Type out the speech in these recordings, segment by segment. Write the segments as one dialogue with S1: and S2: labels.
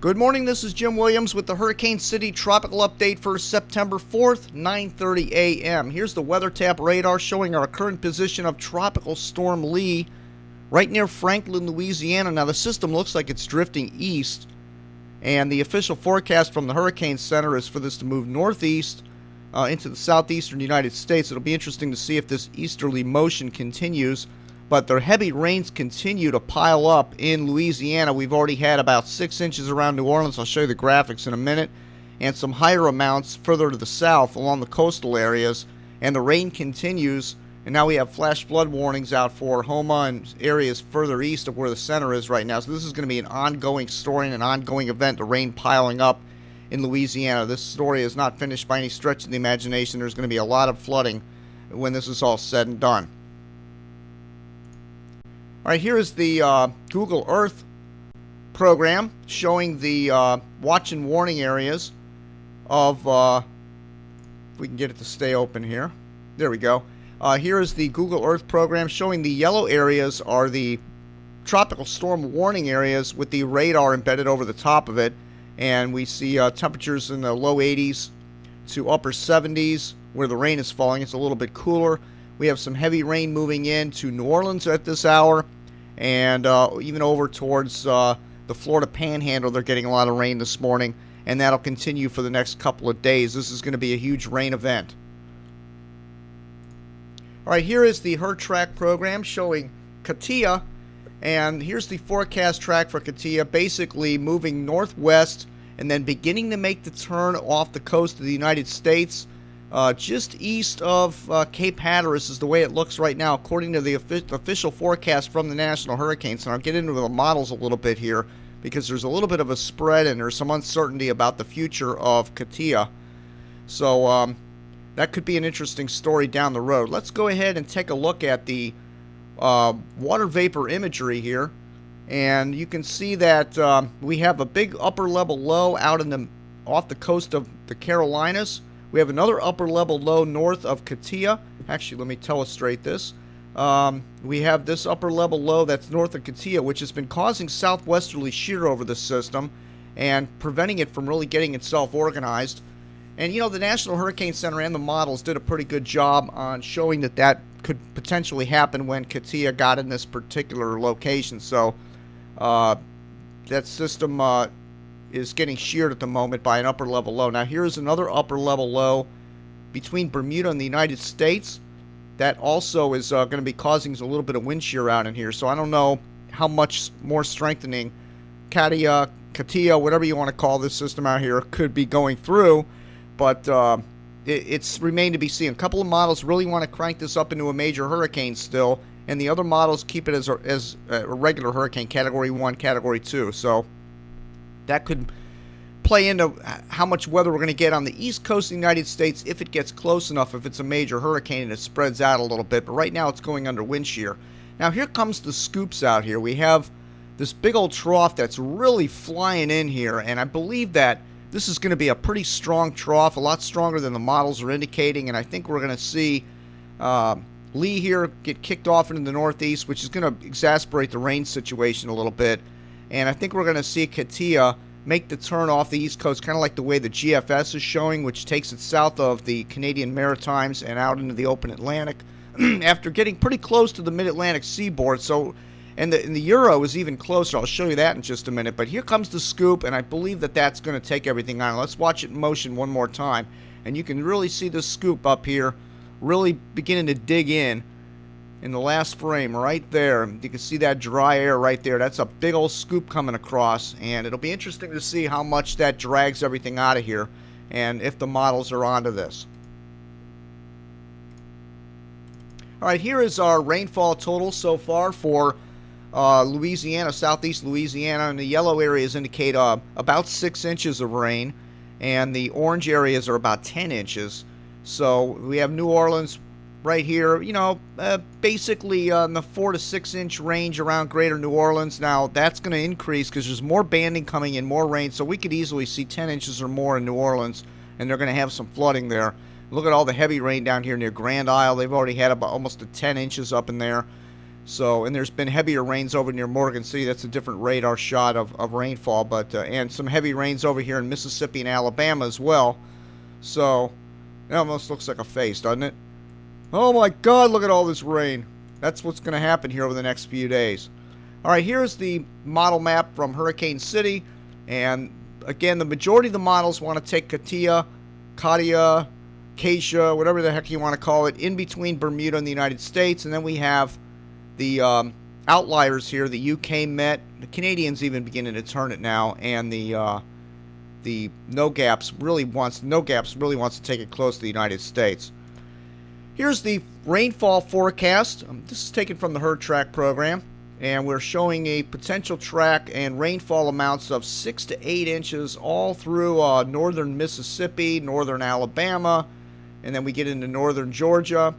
S1: Good morning, this is Jim Williams with the Hurricane City Tropical Update for September 4th, 9:30 a.m. Here's the WeatherTap radar showing our current position of Tropical Storm Lee right near Franklin, Louisiana. Now the system looks like it's drifting east, and the official forecast from the Hurricane Center is for this to move northeast into the southeastern United States. It'll be interesting to see if this easterly motion continues. But the heavy rains continue to pile up in Louisiana. We've already had about 6 inches around New Orleans. I'll show you the graphics in a minute. And some higher amounts further to the south along the coastal areas. And the rain continues. And now we have flash flood warnings out for Houma and areas further east of where the center is right now. So this is going to be an ongoing story and an ongoing event, the rain piling up in Louisiana. This story is not finished by any stretch of the imagination. There's going to be a lot of flooding when this is all said and done. All right, here is the Google Earth program showing the watch and warning areas of, if we can get it to stay open here. There we go. Here is the Google Earth program showing the yellow areas are the tropical storm warning areas with the radar embedded over the top of it. And we see temperatures in the low 80s to upper 70s where the rain is falling. It's a little bit cooler. We have some heavy rain moving in to New Orleans at this hour, and even over towards the Florida Panhandle. They're getting a lot of rain this morning, and that'll continue for the next couple of days. This is going to be a huge rain event. All right, here is the HurTrack program showing Katia, and here's the forecast track for Katia, basically moving northwest and then beginning to make the turn off the coast of the United States. Just east of Cape Hatteras is the way it looks right now, according to the official forecast from the National Hurricane Center. I'll get into the models a little bit here because there's a little bit of a spread and there's some uncertainty about the future of Katia. So that could be an interesting story down the road. Let's go ahead and take a look at the water vapor imagery here. And you can see that we have a big upper level low out in off the coast of the Carolinas. We have another upper level low north of Katia. Actually, let me illustrate this. We have this upper level low that's north of Katia, which has been causing southwesterly shear over the system and preventing it from really getting itself organized. And you know, the National Hurricane Center and the models did a pretty good job on showing that that could potentially happen when Katia got in this particular location. So that system is getting sheared at the moment by an upper level low. Now here's another upper level low between Bermuda and the United States that also is going to be causing a little bit of wind shear out in here. So I don't know how much more strengthening Katia, whatever you want to call this system out here, could be going through, but it's remained to be seen. A couple of models really want to crank this up into a major hurricane still, and the other models keep it as a regular hurricane, Category 1, Category 2. So that could play into how much weather we're going to get on the east coast of the United States if it gets close enough, if it's a major hurricane and it spreads out a little bit. But right now it's going under wind shear. Now here comes the scoops out here. We have this big old trough that's really flying in here, and I believe that this is going to be a pretty strong trough, a lot stronger than the models are indicating, and I think we're going to see Lee here get kicked off into the northeast, which is going to exacerbate the rain situation a little bit. And I think we're going to see Katia make the turn off the east coast, kind of like the way the GFS is showing, which takes it south of the Canadian Maritimes and out into the open Atlantic after getting pretty close to the mid-Atlantic seaboard. So, and the Euro is even closer. I'll show you that in just a minute. But here comes the scoop, and I believe that that's going to take everything on. Let's watch it in motion one more time. And you can really see the scoop up here really beginning to dig in the last frame right there. You can see that dry air right there. That's a big old scoop coming across, and it'll be interesting to see how much that drags everything out of here and if the models are onto this. All right, here is our rainfall total so far for Louisiana, southeast Louisiana, and the yellow areas indicate about 6 inches of rain, and the orange areas are about 10 inches. So we have New Orleans right here, you know, basically in the 4 to 6 inch range around greater New Orleans. Now that's going to increase because there's more banding coming in, more rain, so we could easily see 10 inches or more in New Orleans, and they're going to have some flooding there. Look at all the heavy rain down here near Grand Isle. They've already had about almost 10 inches up in there. So, and there's been heavier rains over near Morgan City. That's a different radar shot of rainfall, but and some heavy rains over here in Mississippi and Alabama as well. So, it almost looks like a face, doesn't it? Oh my God, look at all this rain. That's what's going to happen here over the next few days. All right, here's the model map from Hurricane City. And again, the majority of the models want to take Katia, Katia, whatever the heck you want to call it, in between Bermuda and the United States. And then we have the outliers here, the UK Met, the Canadians even beginning to turn it now, and the NOGAPS really wants to take it close to the United States. Here's the rainfall forecast. This is taken from the HurTrack program, and we're showing a potential track and rainfall amounts of 6 to 8 inches all through northern Mississippi, northern Alabama, and then we get into northern Georgia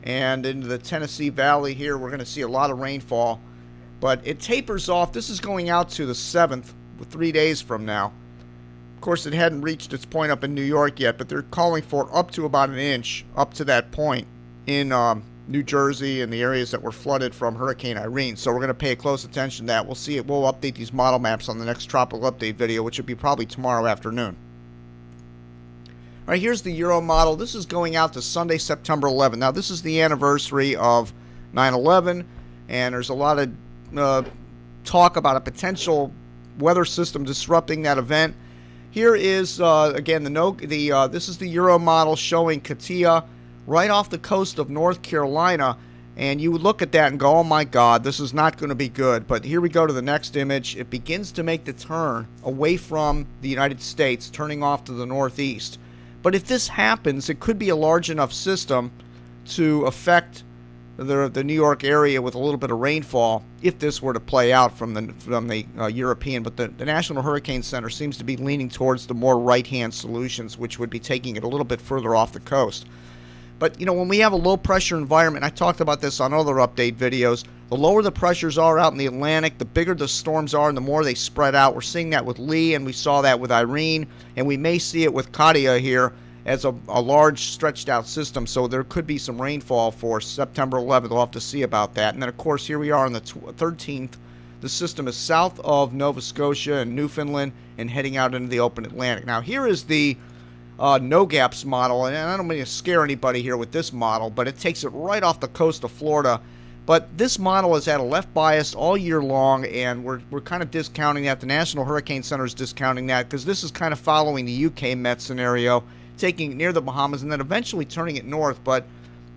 S1: and into the Tennessee Valley here. We're going to see a lot of rainfall, but it tapers off. This is going out to the 7th, 3 days from now. Of course, it hadn't reached its point up in New York yet, but they're calling for up to about an inch up to that point in New Jersey and the areas that were flooded from Hurricane Irene. So we're going to pay close attention to that. We'll see it. We'll update these model maps on the next tropical update video, which will be probably tomorrow afternoon. All right, here's the Euro model. This is going out to Sunday, September 11th. Now, this is the anniversary of 9/11, and there's a lot of talk about a potential weather system disrupting that event. Here is again this is the Euro model showing Katia right off the coast of North Carolina, and you would look at that and go, oh my God, this is not going to be good. But here we go to the next image. It begins to make the turn away from the United States, turning off to the northeast. But if this happens, it could be a large enough system to affect the New York area with a little bit of rainfall if this were to play out from the European. But the National Hurricane Center seems to be leaning towards the more right-hand solutions, which would be taking it a little bit further off the coast. But, you know, when we have a low-pressure environment, I talked about this on other update videos, the lower the pressures are out in the Atlantic, the bigger the storms are and the more they spread out. We're seeing that with Lee, and we saw that with Irene, and we may see it with Katia here as a large stretched-out system. So there could be some rainfall for September 11th. We'll have to see about that. And then, of course, here we are on the 13th. The system is south of Nova Scotia and Newfoundland and heading out into the open Atlantic. Now, here is the NOGAPS model, and I don't mean to scare anybody here with this model, but it takes it right off the coast of Florida. But this model is at a left bias all year long, and we're kind of discounting that. The National Hurricane Center is discounting that because this is kind of following the UK Met scenario, taking it near the Bahamas and then eventually turning it north. But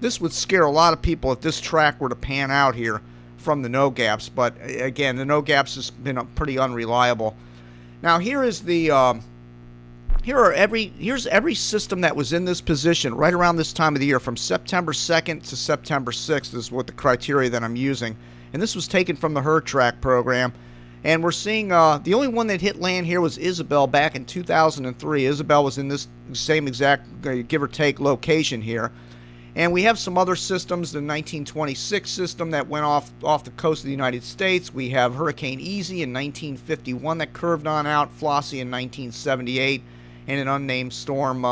S1: this would scare a lot of people if this track were to pan out here from the NOGAPS. But again, the NOGAPS has been pretty unreliable. Now here is the here's every system that was in this position right around this time of the year, from September 2nd to September 6th is what the criteria that I'm using. And this was taken from the HurTrack program. And we're seeing the only one that hit land here was Isabel back in 2003. Isabel was in this same exact, give or take, location here. And we have some other systems, the 1926 system that went off the coast of the United States. We have Hurricane Easy in 1951 that curved on out, Flossie in 1978, and an unnamed storm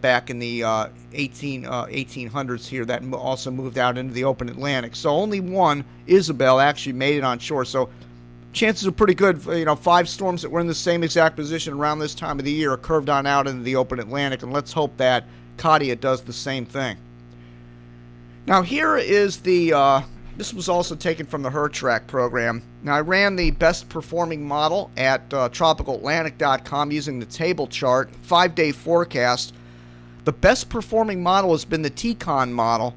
S1: back in the 1800s here that also moved out into the open Atlantic. So only one, Isabel, actually made it on shore. So chances are pretty good. You know, 5 storms that were in the same exact position around this time of the year are curved on out into the open Atlantic, and let's hope that Katia does the same thing. Now here is the this was also taken from the HurTrack program. Now, I ran the best performing model at tropicalatlantic.com using the table chart, 5-day forecast. The best performing model has been the TCON model,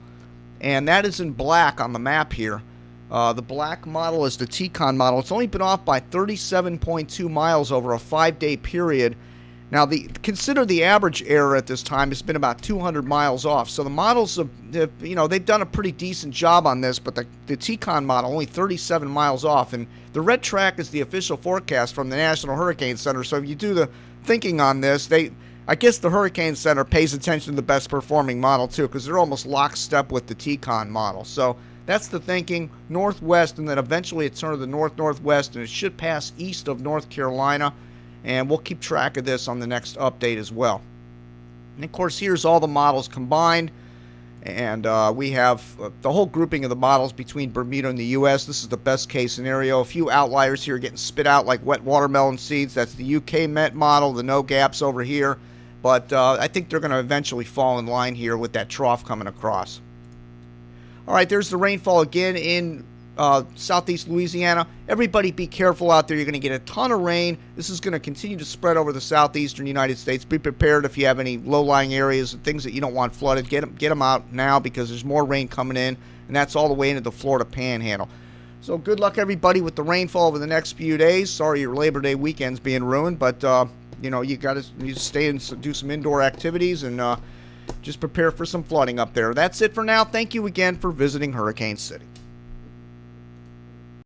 S1: and that is in black on the map here. The black model is the TCON model. It's only been off by 37.2 miles over a 5-day period. Now, consider the average error at this time has been about 200 miles off. So the models have they've done a pretty decent job on this, but the TCON model only 37 miles off. And the red track is the official forecast from the National Hurricane Center. So if you do the thinking on this, I guess the Hurricane Center pays attention to the best performing model too, because they're almost lockstep with the TCON model. So that's the thinking, northwest, and then eventually it's turned to the north-northwest, and it should pass east of North Carolina. And we'll keep track of this on the next update as well. And of course, here's all the models combined. And we have the whole grouping of the models between Bermuda and the U.S. This is the best case scenario. A few outliers here getting spit out like wet watermelon seeds. That's the UK Met model, the no gaps over here. But I think they're going to eventually fall in line here with that trough coming across. All right, there's the rainfall again in southeast Louisiana. Everybody be careful out there. You're going to get a ton of rain. This is going to continue to spread over the southeastern United States. Be prepared if you have any low-lying areas and things that you don't want flooded. Get them out now because there's more rain coming in, and that's all the way into the Florida Panhandle. So good luck, everybody, with the rainfall over the next few days. Sorry your Labor Day weekend's being ruined, but you know, you got to stay and do some indoor activities and just prepare for some flooding up there. That's it for now. Thank you again for visiting Hurricane City.